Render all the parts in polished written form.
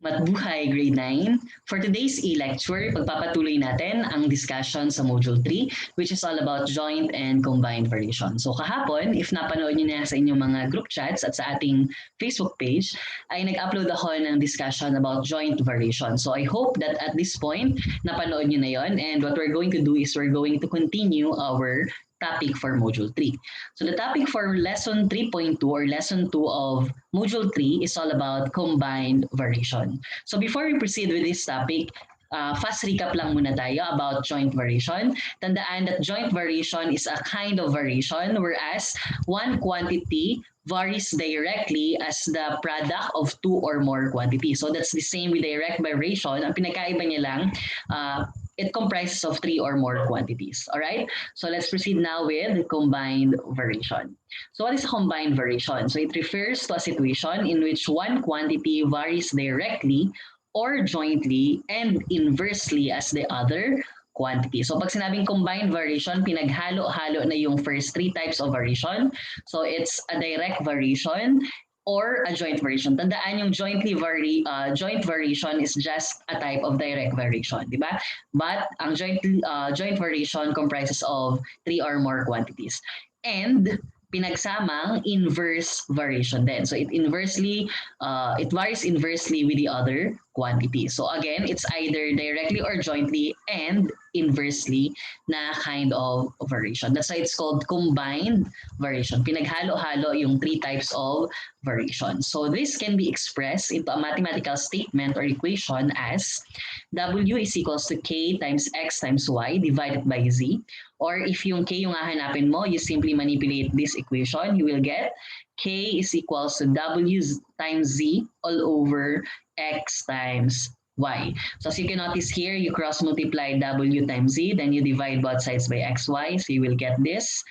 Matbuhay Grade 9. For today's e-lecture, pagpapatuloy natin ang discussion sa Module 3 which is all about joint and combined variation. So kahapon, if napanood niyo na sa inyong mga group chats at sa ating Facebook page, ay nag-upload ako ng discussion about joint variation. So I hope that at this point, napanood niyo na yon, and what we're going to do is we're going to continue our topic for Module 3. So the topic for Lesson 3.2 or Lesson 2 of Module 3 is all about combined variation. So before we proceed with this topic, fast recap lang muna tayo about joint variation. Tandaan that joint variation is a kind of variation whereas one quantity varies directly as the product of two or more quantities. So that's the same with direct variation. Ang pinagkaiba niya lang, it comprises of three or more quantities. All right? So let's proceed now with combined variation. So what is combined variation? So it refers to a situation in which one quantity varies directly or jointly and inversely as the other quantity. So pag sinabing combined variation, pinaghalo-halo na yung first three types of variation. So it's a direct variation or a joint variation. Tandaan yung joint variation is just a type of direct variation, di ba? But ang joint variation comprises of three or more quantities. And pinagsamang inverse variation din. So it varies inversely with the other quantity. So again, it's either directly or jointly and inversely na kind of variation. That's why it's called combined variation. Pinaghalo-halo yung three types of variation. So this can be expressed into a mathematical statement or equation as W is equals to K times X times Y divided by Z. Or if yung K yung hahanapin mo, you simply manipulate this equation. You will get K is equals to W times Z all over X times Y. So as you can notice here, you cross multiply W times Z, then you divide both sides by XY. So you will get this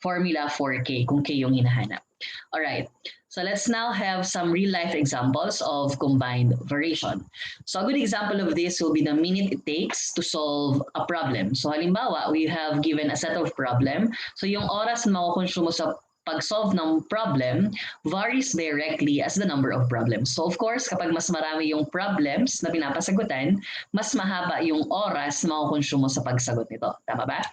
formula for K, kung K yung hinahanap. Alright, so let's now have some real-life examples of combined variation. So a good example of this will be the minute it takes to solve a problem. So halimbawa, we have given a set of problem. So yung oras na makukonsumo sa pag-solve ng problem varies directly as the number of problems. So of course, kapag mas marami yung problems na pinapasagutan, mas mahaba yung oras na makukonsumo sa pagsagot nito. Tama ba?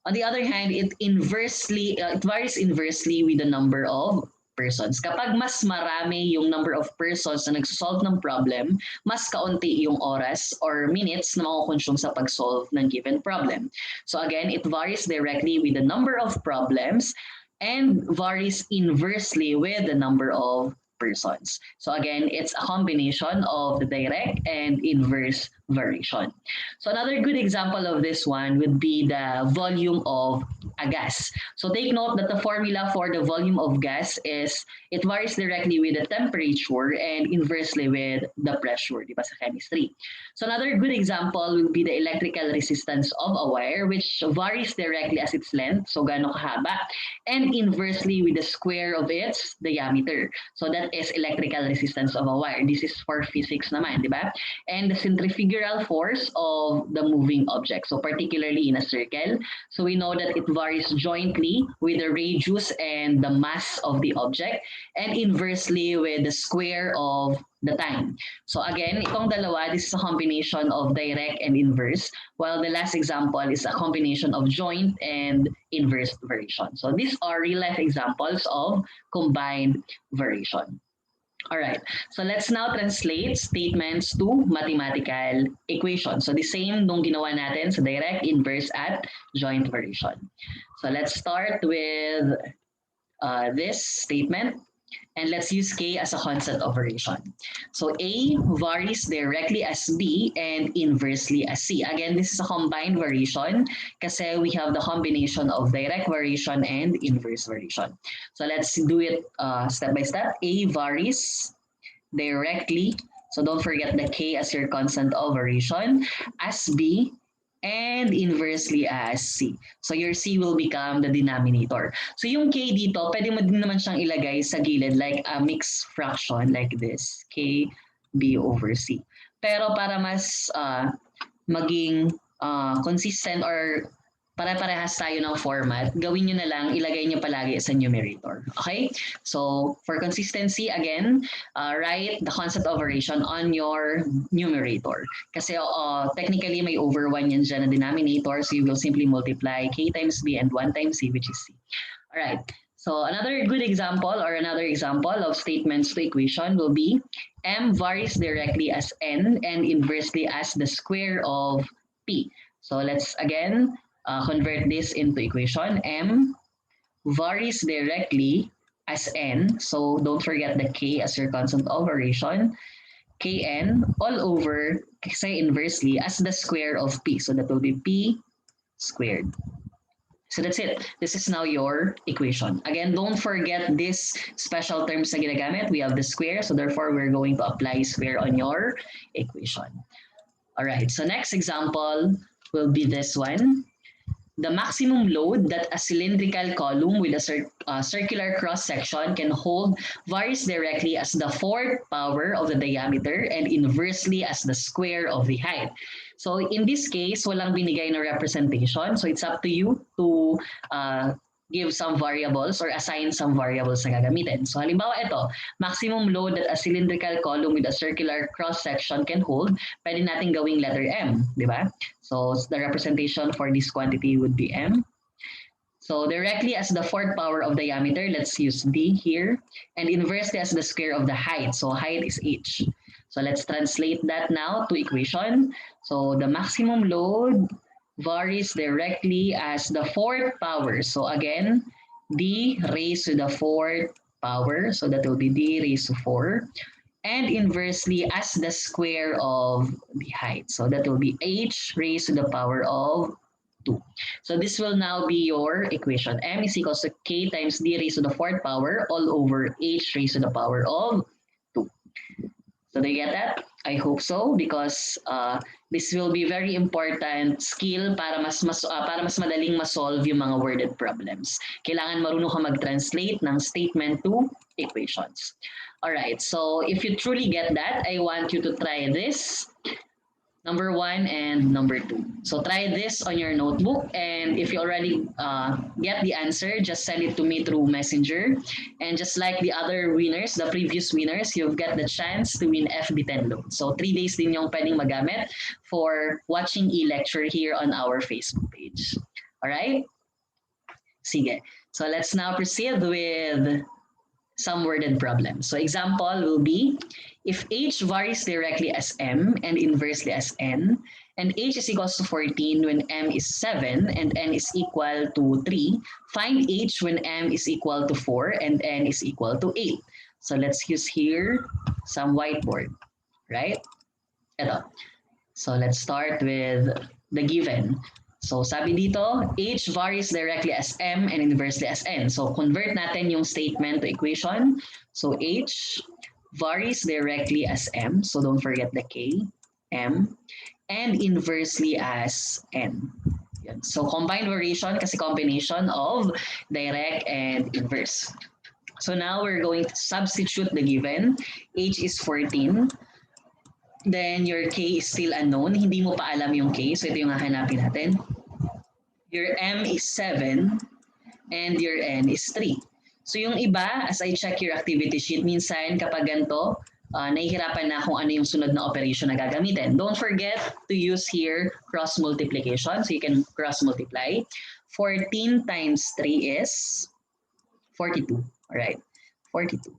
On the other hand, it varies inversely with the number of persons. Kapag mas marami yung number of persons na nagsosolve ng problem, mas kaunti yung oras or minutes na makukonsume sa pag-solve ng given problem. So again, it varies directly with the number of problems and varies inversely with the number of persons. So again, it's a combination of the direct and inverse variation. So another good example of this one would be the volume of a gas. So take note that the formula for the volume of gas is it varies directly with the temperature and inversely with the pressure, di ba, sa chemistry. So another good example would be the electrical resistance of a wire, which varies directly as its length, so gaano kahaba, and inversely with the square of its diameter. So that is electrical resistance of a wire. This is for physics naman, di ba? And the centrifugal force of the moving object, so particularly in a circle. So we know that it varies jointly with the radius and the mass of the object, and inversely with the square of the time. So again, itong dalawa, this is a combination of direct and inverse, while the last example is a combination of joint and inverse variation. So these are real-life examples of combined variation. Alright, so let's now translate statements to mathematical equations. So the same nung ginawa natin sa direct, inverse, at joint variation. So let's start with this statement. And let's use K as a constant of variation. So A varies directly as B and inversely as C. Again, this is a combined variation kasi we have the combination of direct variation and inverse variation. So let's do it step by step. A varies directly, so don't forget the K as your constant of variation, as B, and inversely as C. So your C will become the denominator. So yung K dito, pwede mo din naman siyang ilagay sa gilid like a mixed fraction like this, K B over C. Pero para mas maging consistent or pare-parehas tayo ng format, gawin nyo na lang, ilagay nyo palagi sa numerator. Okay? So, for consistency, again, write the concept of variation on your numerator. Kasi technically, may over 1 yan dyan na denominator, so you will simply multiply k times b and 1 times c, which is c. Alright. So, another good example or another example of statements to equation will be m varies directly as n and inversely as the square of p. So, let's again convert this into equation. M varies directly as n. So don't forget the k as your constant of variation. Kn all over, say inversely, as the square of p. So that will be p squared. So that's it. This is now your equation. Again, don't forget this special terms na ginagamit. We have the square, so therefore we're going to apply square on your equation. All right, so next example will be this one. The maximum load that a cylindrical column with a circular cross-section can hold varies directly as the fourth power of the diameter and inversely as the square of the height. So in this case, walang binigay na representation. So it's up to you to give some variables or assign some variables na gagamitin. So halimbawa ito, maximum load that a cylindrical column with a circular cross-section can hold, pwede natin gawing letter M, di ba? So the representation for this quantity would be M. So directly as the fourth power of diameter, let's use D here, and inversely as the square of the height. So height is H. So let's translate that now to equation. So the maximum load varies directly as the fourth power. So again, D raised to the fourth power. So that will be D raised to 4. And inversely as the square of the height. So that will be H raised to the power of 2. So this will now be your equation. M is equals to K times D raised to the fourth power all over H raised to the power of 2. So do you get that? I hope so because this will be very important skill para mas madaling ma-solve yung mga worded problems. Kailangan marunong ka mag-translate ng statement to equations. All right, so if you truly get that, I want you to try this. Number 1 and number 2. So try this on your notebook, and if you already get the answer, just send it to me through Messenger. And just like the other winners, the previous winners, you'll get the chance to win FB10 loan. So 3 days din yung pwedeng magamit for watching e-lecture here on our Facebook page. All right? Sige. So let's now proceed with some worded problems. So example will be, if h varies directly as m and inversely as n, and h is equals to 14 when m is 7 and n is equal to 3, find h when m is equal to 4 and n is equal to 8. So let's use here some whiteboard, right? Ito. So let's start with the given. So sabi dito, h varies directly as m and inversely as n. So convert natin yung statement to equation. So h varies directly as m. So don't forget the k, m, and inversely as n. Yan. So combined variation kasi combination of direct and inverse. So now we're going to substitute the given. H is 14. Then your k is still unknown. Hindi mo pa alam yung k. So ito yung hahanapin natin. Your m is 7 and your n is 3. So yung iba, as I check your activity sheet, minsan kapag ganito, nahihirapan na kung ano yung sunod na operation na gagamitin. Don't forget to use here cross multiplication. So you can cross multiply. 14 times 3 is 42. Alright, 42.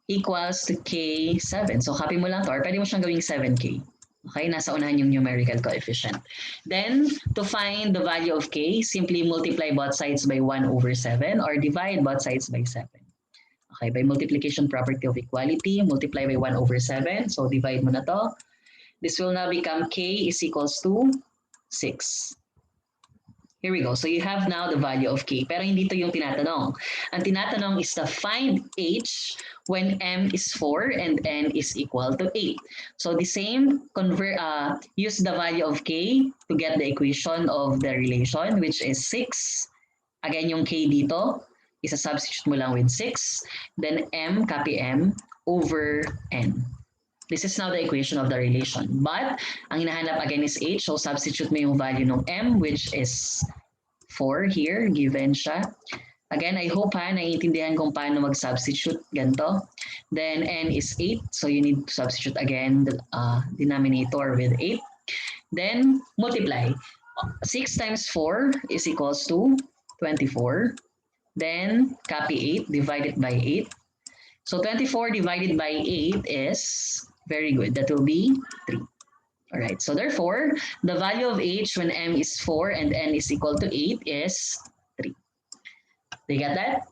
Equals to K7. So copy mo lang to, or pwede mo siyang gawing 7K. Okay, nasa unahan yung numerical coefficient. Then, to find the value of K, simply multiply both sides by 1 over 7 or divide both sides by 7. Okay, by multiplication property of equality, multiply by 1 over 7. So divide mo na to. This will now become K is equals to 6. Here we go. So you have now the value of K. Pero hindi ito yung tinatanong. Ang tinatanong is to find H when M is 4 and N is equal to 8. So the same, use the value of K to get the equation of the relation, which is 6. Again, yung K dito, isa-substitute mo lang with 6. Then M, copy M, over N. This is now the equation of the relation. But, ang hinahanap again is H, so substitute mo yung value ng M, which is 4 here, given siya. Again, I hope naiintindihan kung paano mag-substitute ganito. Then n is 8, so you need to substitute again the denominator with 8. Then multiply. 6 times 4 is equals to 24. Then copy 8, divide it by 8. So 24 divided by 8 is, very good, that will be 3. All right, so therefore, the value of h when m is 4 and n is equal to 8 is 3. Do you get that?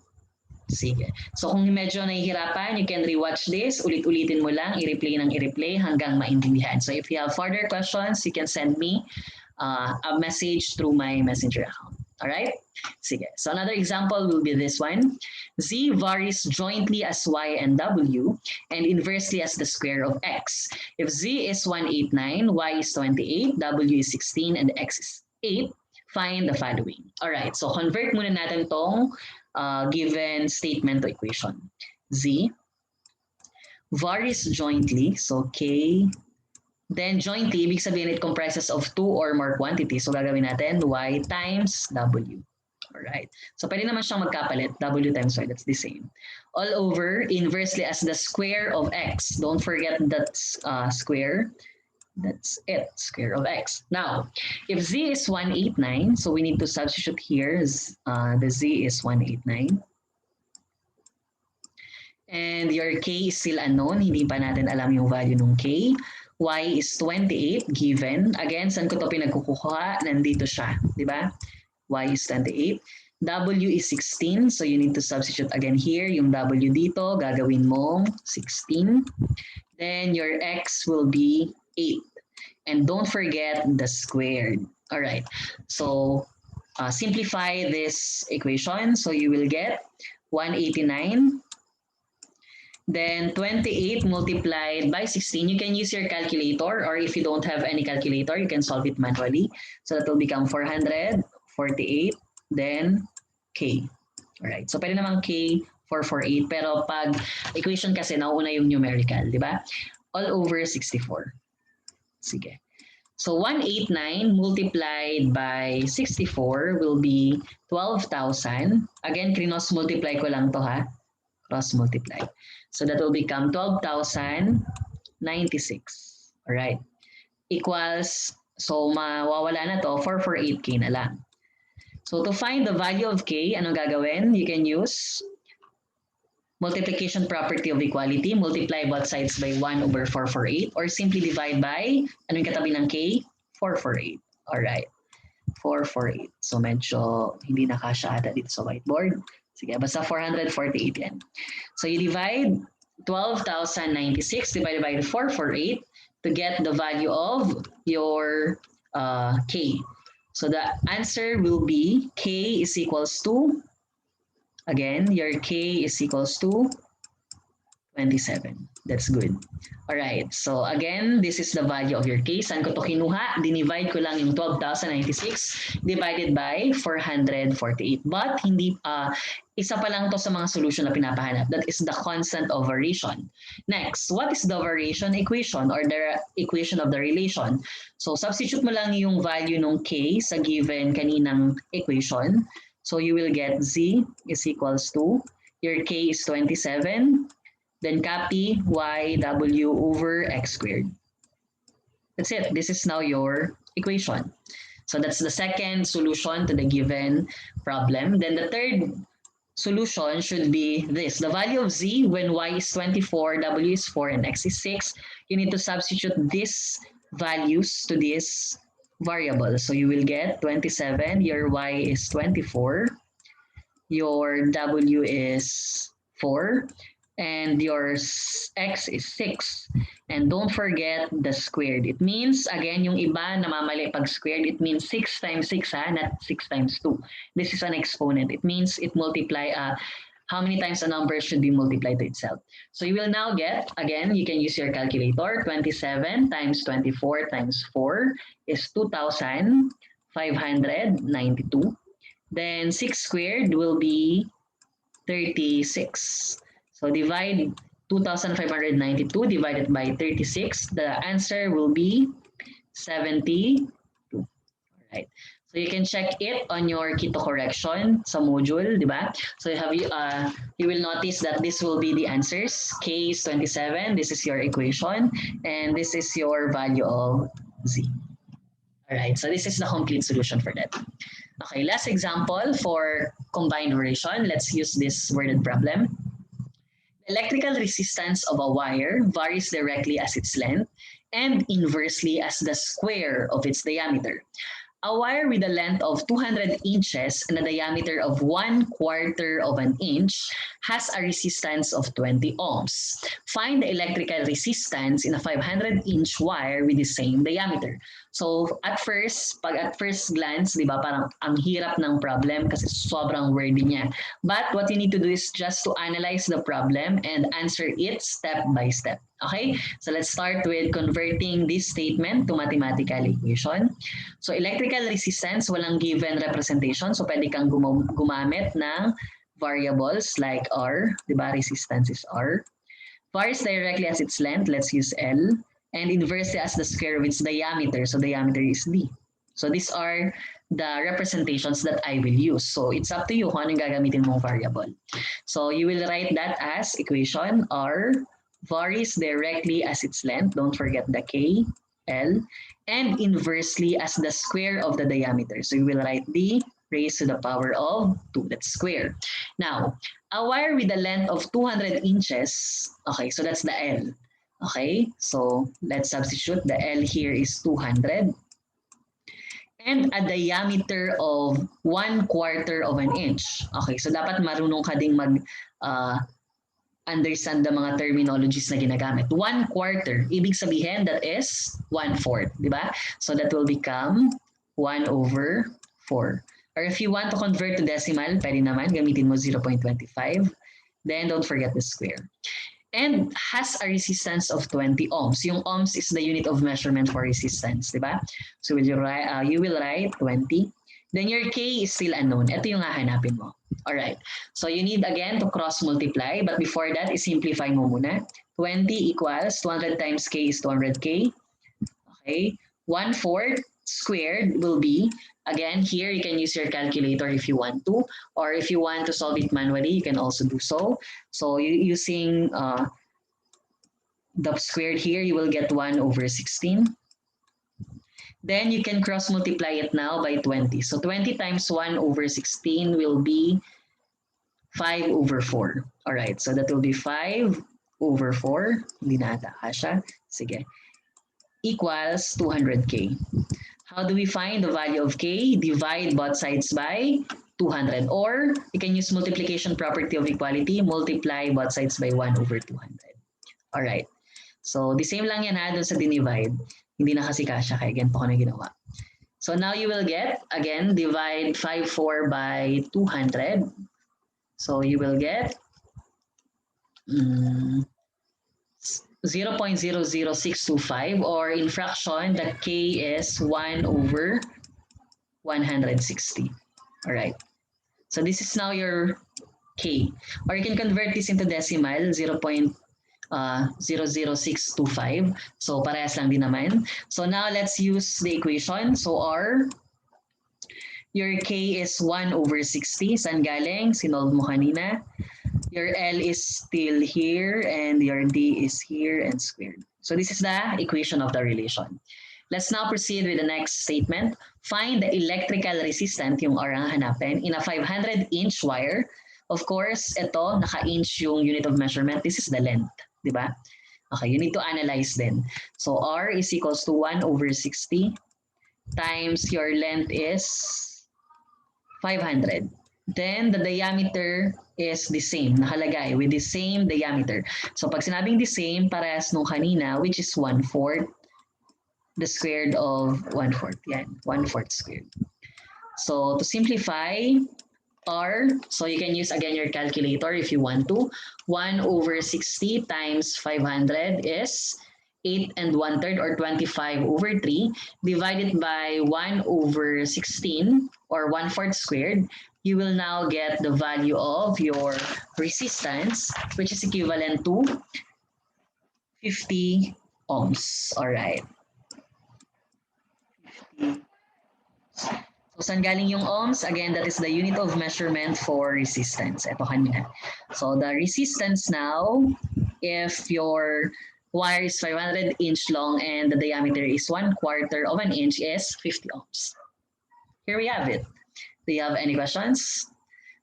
Sige. So kung medyo nahihirapan, you can rewatch this. Ulit-ulitin mo lang, i-replay ng i-replay hanggang maintindihan. So if you have further questions, you can send me a message through my messenger account. All right? Sige. So another example will be this one. Z varies jointly as y and w and inversely as the square of x. If z is 189, y is 28, w is 16, and x is 8, find the following. All right. So convert muna natin tong given statement to equation. Z varies jointly, so K, then jointly, ibig sabihin it comprises of two or more quantities. So gagawin natin Y times W. Alright. So pwede naman siyang magkapalit, W times Y, that's the same. All over, inversely as the square of X. Don't forget that square. That's it, square of X. Now, if Z is 189, so we need to substitute here, the Z is 189. And your K is still unknown, hindi pa natin alam yung value ng K. Y is 28 given. Again, saan ko ito pinagkukuha? Nandito siya, di ba? Y is 28. W is 16, so you need to substitute again here. Yung W dito, gagawin mong 16. Then your X will be 8. And don't forget the squared. All right. So simplify this equation. So you will get 189. Then 28 multiplied by 16. You can use your calculator, or if you don't have any calculator, you can solve it manually. So that will become 448, then K. All right. So pwede naman K 448. Pero pag equation kasi nauuna yung numerical, di ba? All over 64. Sige. So 189 multiplied by 64 will be 12,000. Again, cross multiply ko lang to ha. Cross multiply. So that will become 12,096. Alright. Equals, so mawawala na to, 448K na lang. So to find the value of K, ano gagawin? You can use multiplication property of equality, multiply both sides by 1 over 448, or simply divide by, anong katabi ng K? 448. Alright. 448. So medyo hindi nakasya ata dito sa whiteboard. Sige, basta 448 yan. So you divide 12,096 divided by 448 to get the value of your K. So the answer will be K is equals to, again, your K is equals to 27. That's good. Alright, so again, this is the value of your K. Saan ko to kinuha? Dinivide ko lang yung 12,096 divided by 448. But hindi, isa pa lang to sa mga solution na pinapahanap. That is the constant of variation. Next, what is the variation equation or the equation of the relation? So substitute mo lang yung value ng K sa given kaninang equation. So you will get Z is equals to, your K is 27, then copy y w over x squared. That's it. This is now your equation. So that's the second solution to the given problem. Then the third solution should be this. The value of z when y is 24, w is 4, and x is 6. You need to substitute these values to this variable. So you will get 27, your y is 24, your w is 4, and your x is 6. And don't forget the squared. It means, again, yung iba namamali pag squared, it means 6 times 6, not 6 times 2. This is an exponent. It means it multiply, how many times a number should be multiplied to itself. So you will now get, again, you can use your calculator, 27 times 24 times 4 is 2,592. Then 6 squared will be 36. So divide 2,592 divided by 36. The answer will be 72. All right. So you can check it on your keto correction sa module, di ba? So you will notice that this will be the answers. K is 27, this is your equation, and this is your value of Z. All right, so this is the complete solution for that. Okay, last example for combined version. Let's use this worded problem. The electrical resistance of a wire varies directly as its length and inversely as the square of its diameter. A wire with a length of 200 inches and a diameter of 1/4 of an inch has a resistance of 20 ohms. Find the electrical resistance in a 500-inch wire with the same diameter. So at first glance, di ba, parang ang hirap ng problem kasi sobrang wordy niya. But what you need to do is just to analyze the problem and answer it step by step. Okay? So let's start with converting this statement to mathematical equation. So electrical resistance, walang given representation. So pwede kang gumamit ng variables like R. Diba? Resistance is R. Varies directly as its length. Let's use L. And inversely as the square of its diameter. So diameter is D. So these are the representations that I will use. So it's up to you kung anong gagamitin mong variable. So you will write that as equation R varies directly as its length. Don't forget the K, L, and inversely as the square of the diameter. So you will write D raised to the power of 2, that's square. Now, a wire with a length of 200 inches, okay, so that's the L. Okay, so let's substitute. The L here is 200. And a diameter of 1/4 of an inch. Okay, so dapat marunong ka ding understand the mga terminologies na ginagamit. 1/4, ibig sabihin that is 1/4, di ba? So that will become 1/4. Or if you want to convert to decimal, pwede naman, gamitin mo 0.25. Then don't forget the square. And has a resistance of 20 ohms. Yung ohms is the unit of measurement for resistance, di ba? So you will write 20. Then your K is still unknown. Ito yung hahanapin mo. Alright. So you need again to cross multiply. But before that, i-simplify mo muna. 20 equals 200 times K is 200K. Okay. 1/4 squared will be, again, here you can use your calculator if you want to. Or if you want to solve it manually, you can also do so. So using the squared here, you will get 1/16. Then you can cross multiply it now by 20. So 20 times 1/16 will be 5/4. All right, so that will be 5/4. Hindi na ata kasha. Sige. Equals 200K. How do we find the value of K? Divide both sides by 200. Or you can use multiplication property of equality. Multiply both sides by 1/200. All right. So the same lang yan ha, dun sa dinivide. Hindi na kasi kasha, kaya ganito ko na ginawa. So now you will get, again, divide 5/4 by 200. So you will get 0.00625, or in fraction, the K is 1/160. All right. So this is now your K. Or you can convert this into decimal, 0.00625. So parehas lang din naman. So now let's use the equation. So your K is 1/60. Saan galing? Sinolve mo kanina. Your L is still here and your D is here and squared. So this is the equation of the relation. Let's now proceed with the next statement. Find the electrical resistance, yung R ang hanapin, in a 500-inch wire. Of course, ito, naka-inch yung unit of measurement. This is the length, di ba? Okay, you need to analyze then. So R is equals to 1/60 times your length is 500. Then the diameter is the same, nakalagay with the same diameter. So pag sinabing the same, parehas nung kanina, which is 1/4, the squared of 1/4. Yan, 1/4 squared. So to simplify, R, so you can use again your calculator if you want to. 1/60 times 500 is 8 1/3 or 25/3 divided by 1/16 or 1/4 squared. You will now get the value of your resistance, which is equivalent to 50 ohms. All right. So So, saan galing yung ohms? Again, that is the unit of measurement for resistance. Ito kanina. So, the resistance now, if your wire is 500 inch long and the diameter is 1/4 of an inch is 50 ohms. Here we have it. Do you have any questions?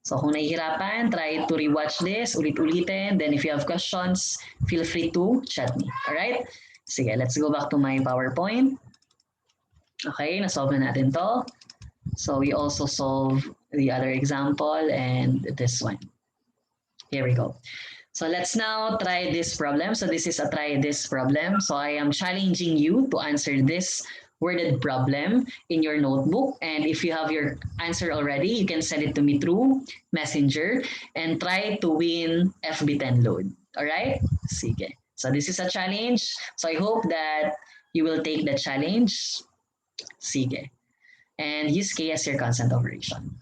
So kung nahihirapan, try to rewatch this, ulit-ulitin. Then if you have questions, feel free to chat me. Alright? Sige, let's go back to my PowerPoint. Okay, nasolve na natin to. So we also solve the other example and this one. Here we go. So let's now try this problem. So this is a try this problem. So I am challenging you to answer this worded problem in your notebook. And if you have your answer already, you can send it to me through Messenger and try to win FB10 load. All right? Sige. So this is a challenge. So I hope that you will take the challenge. Sige. And use K as your constant operation.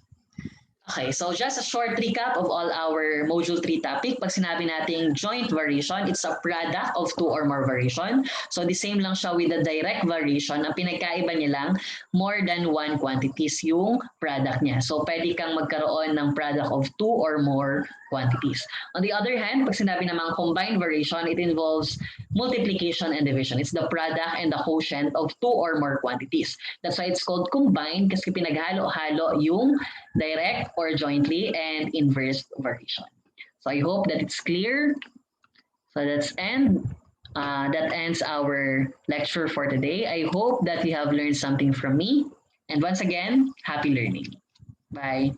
Okay, so just a short recap of all our Module 3 topic. Pag sinabi nating joint variation, it's a product of two or more variation. So the same lang siya with the direct variation. Ang pinagkaiba niya lang, more than one quantities yung product niya. So pwede kang magkaroon ng product of two or more quantities. On the other hand, pag sinabi namang combined variation, it involves multiplication and division. It's the product and the quotient of two or more quantities. That's why it's called combined kasi pinaghalo-halo yung direct or jointly and inverse variation. So I hope that it's clear. So that ends our lecture for today. I hope that you have learned something from me. And once again, happy learning. Bye.